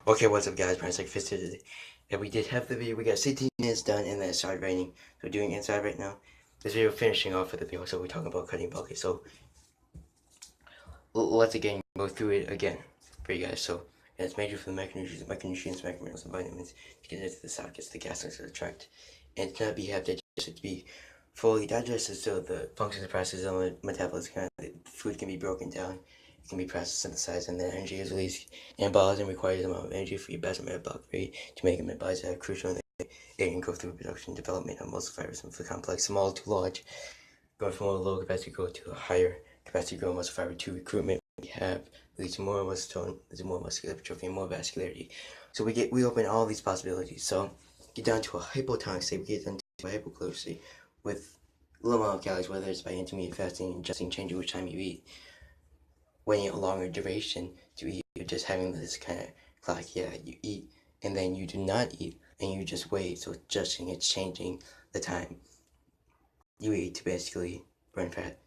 Okay, what's up guys, Prince like Fist today. And we did have the video, we got 16 minutes done and then it started raining. So we're doing inside right now. This video finishing off with the video, so we're talking about cutting bulky. So let's again go through it again for you guys. So yeah, it's major for the micronutrients, macrominerals, and vitamins to get into the sockets, the gases are tract. And to not be have digested, to be fully digested so the functions and processes of the metabolism, food can be broken down, it can be processed, synthesized, and then energy is released. Anabolism requires an amount of energy for your best metabolic rate to make a metabolize that are crucial in the aiding growth through production, development of muscle fibers from the complex, small to large, going from a low capacity growth to a higher capacity growth muscle fiber to recruitment. We have leads to more muscle tone, leads to more muscular hypertrophy, and more vascularity. So we open all these possibilities. So get down to a hypotonic state, we get down to a hypocaloric state with low amount of calories, whether it's by intermittent fasting, adjusting, changing which time you eat, waiting a longer duration to eat, you're just having this kind of clock. Yeah, you eat and then you do not eat and you just wait. So adjusting, it's changing the time you eat to basically burn fat,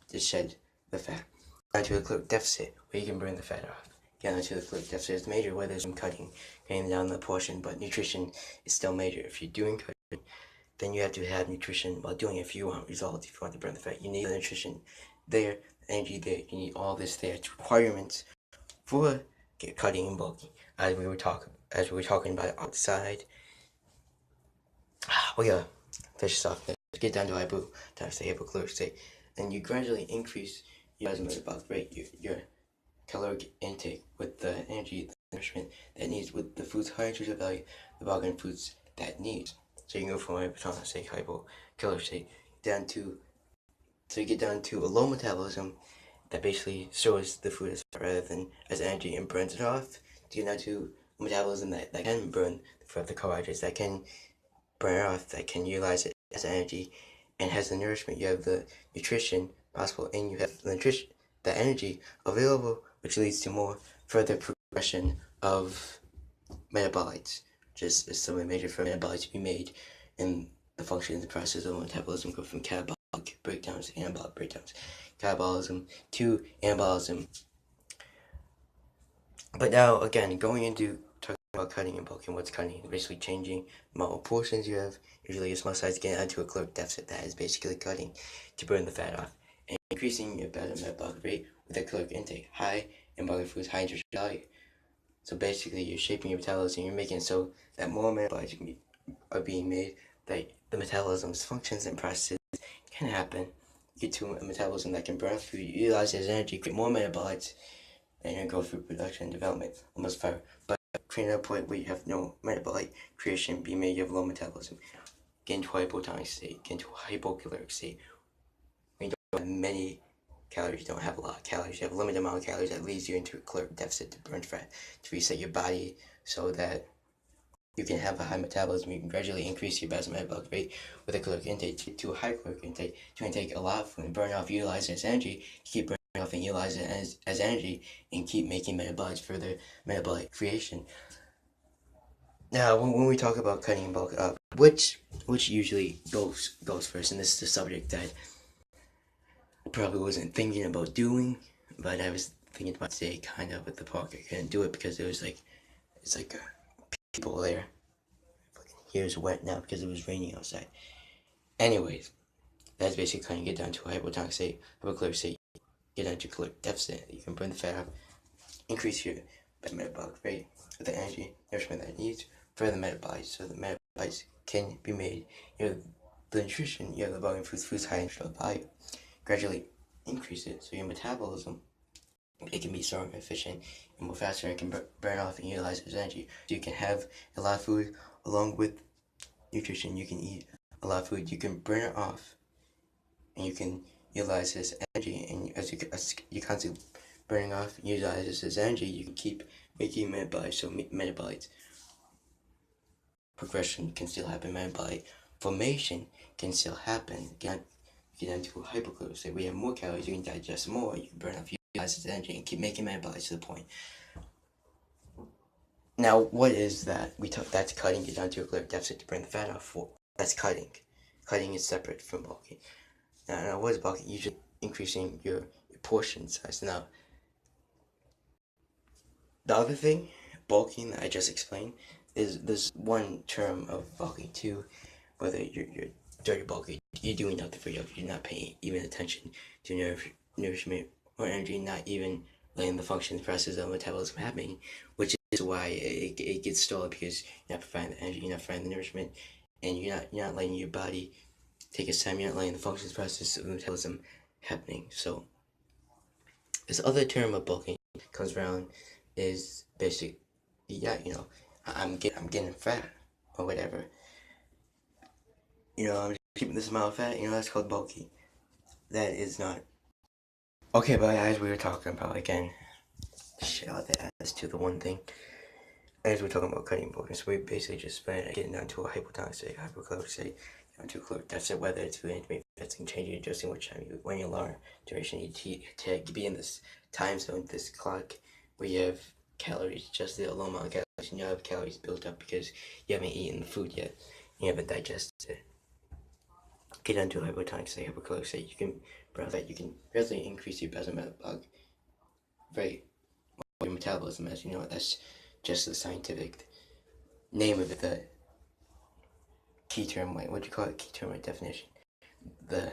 to shed the fat. Down to a caloric deficit where you can burn the fat off. Get onto the caloric deficit is major where there's some cutting, getting down the portion, but nutrition is still major. If you're doing cutting, then you have to have nutrition while doing it if you want results, if you want to burn the fat. You need the nutrition there, the energy there, you need all this there. It's requirements for cutting and bulking. As we were talking about outside, we gotta finish this off. Let's get down to hypocaloric state, and you gradually increase your metabolic rate, your caloric intake with the energy, the nourishment that needs with the food's high nutritional value, the bargain foods that needs. So you can go from hypotonic state, hypocaloric state, down to so you get down to a low metabolism that basically stores the food as rather than as energy and burns it off. To get down to metabolism that can burn the carbohydrates, that can burn it off, that can utilize it as energy and has the nourishment. You have the nutrition possible and you have the nutrition, the energy available, which leads to more further progression of metabolites. Just is so major for metabolites to be made in the function and the process of metabolism go from catabolic breakdowns to anabolic breakdowns. Catabolism to anabolism. But now again, going into talking about cutting and bulking, what's cutting? Basically changing the amount of portions you have, usually a small size, getting onto a caloric deficit that is basically cutting to burn the fat off. And increasing your better metabolic rate with a caloric intake, high in bulky foods, high nutritional value. So basically you're shaping your metabolism, you're making it so that more metabolites are being made, that the metabolism's functions and processes can happen. Get to a metabolism that can burn food, utilize it as energy, create more metabolites, and then go through production and development almost fire. But creating a point where you have no metabolite creation being made, you have low metabolism. Get into a hypotonic state, get into a hypocaloric state. When you don't have many calories, you don't have a lot of calories, you have a limited amount of calories that leads you into a caloric deficit to burn fat, to reset your body so that you can have a high metabolism. You can gradually increase your basal metabolic rate with a caloric intake to a high caloric intake, to intake a lot of food and burn off, utilize it as energy, to keep burning off and utilize it as energy, and keep making metabolites for their metabolic creation. Now, when we talk about cutting and bulk up, which usually goes first, and this is the subject that I probably wasn't thinking about doing, but I was thinking about today, kind of with the park. I couldn't do it because it was like it's like people there. Here's wet now because it was raining outside. Anyways, that's basically kind of get down to a hypotonic state, hypocaloric state, get down to caloric deficit. You can burn the fat off, increase your metabolic rate with the energy, nourishment that it needs for the metabolites, so the metabolites can be made. You have the nutrition, you have the volume foods high in nutritional value. Gradually increase it, so your metabolism, it can be stronger, efficient, and more faster, and can burn off and utilize it as energy. So you can have a lot of food along with nutrition. You can eat a lot of food, you can burn it off, and you can utilize this energy. And as you constantly burning off, utilize this as energy, you can keep making metabolites. So metabolites progression can still happen. Metabolite formation can still happen. Get into a hypocaloric state. We have more calories, you can digest more, you can burn off, utilize this energy, and keep making metabolites to the point. Now, what is that? That's cutting. Get down to a caloric deficit to burn the fat off. For that's cutting. Cutting is separate from bulking. Now what is bulking? Usually increasing your portion size. Now, the other thing bulking that I just explained, there's one term of bulking too, whether you're dirty bulking, you're doing nothing for yourself, you're not paying even attention to nourishment or energy, not even letting the functions, process of metabolism happening, which is why it gets stalled because you're not providing the energy, you're not providing the nourishment, and you're not letting your body take its time, you're not letting the functions, process of metabolism happening. So this other term of bulking comes around is basic, yeah, I'm getting fat or whatever. I'm just keeping this amount of fat, that's called bulky. That is not. Okay, but as we were talking about, again, shit out that adds to the one thing. As we're talking about cutting bulking, so we basically just spent getting down to a hypotonic state, hypocaloric state, down to a caloric deficit, whether it's food intermittent fasting, changing, adjusting which time when you learn duration you to be in this time zone, this clock where you have calories, just the low amount of calories, and you have calories built up because you haven't eaten the food yet, you haven't digested it. Get down to a hypotonic state, hypocaloric state, you can gradually increase your basal metabolic rate, your metabolism, as you know, that's just the scientific name of it, the key term, what do you call it, key term definition, the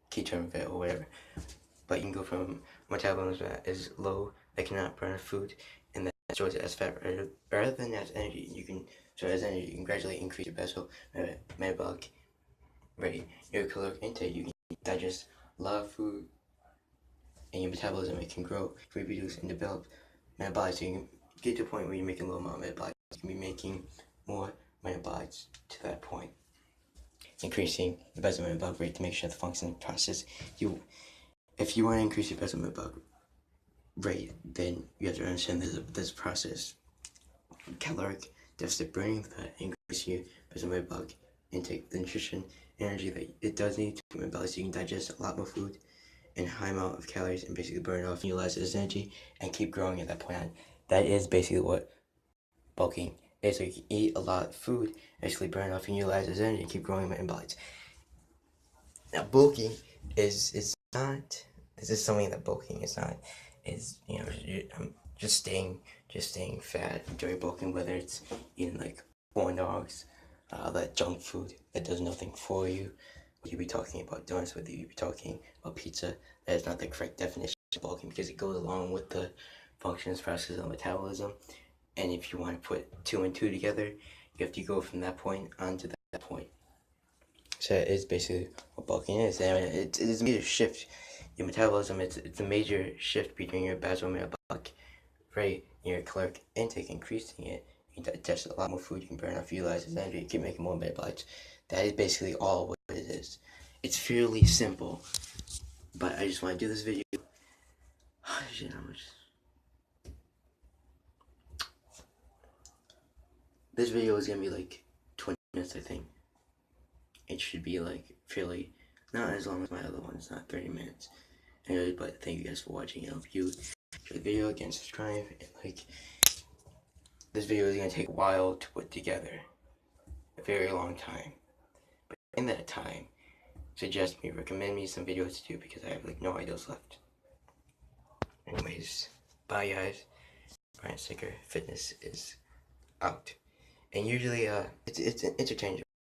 key term of it or whatever. But you can go from metabolism that is low, that cannot burn food, and that stores it as fat rather than as energy. You can store it as energy. You can gradually increase your basal metabolic rate, your caloric intake. You can digest a lot of food, and your metabolism, it can grow, reproduce, and develop metabolites. So you can get to a point where you're making a low amount of metabolites. You can be making more metabolites to that point, increasing the basal metabolic rate to make sure the function process. If you want to increase your basal metabolic rate, then you have to understand this process. Caloric deficit burning that increase your basal metabolic intake, the nutrition, energy that it does need to metabolize, so you can digest a lot more food in a high amount of calories and basically burn it off and utilize it as energy and keep growing at that point on. That is basically what bulking is. So you can eat a lot of food, basically burn it off and utilize it as energy and keep growing metabolites. Now bulking is not. This is something that bulking is not. Is just staying fat during bulking, whether it's eating like corn dogs, that junk food that does nothing for you. You'd be talking about donuts, whether you'd be talking about pizza. That is not the correct definition of bulking because it goes along with the functions, processes of metabolism. And if you want to put 2 and 2 together, you have to go from that point on to that point. So it is basically what bulking is. And it is a major shift. Your metabolism, it's a major shift between your basal metabolic rate and your caloric intake, increasing it. You can digest a lot more food, you can burn off, utilize as energy, you keep making more metabolites. That is basically all what it is. It's fairly simple, but I just want to do this video. Shit, how much? This video is gonna be like 20 minutes, I think. It should be like fairly, not as long as my other one, it's not 30 minutes. Anyway, but thank you guys for watching. If you enjoyed the video, again, subscribe, and this video is gonna take a while to put together, a very long time. But in that time, recommend me some videos to do because I have no ideas left. Anyways, bye guys. Brian Sicker Fitness is out, and usually it's interchangeable.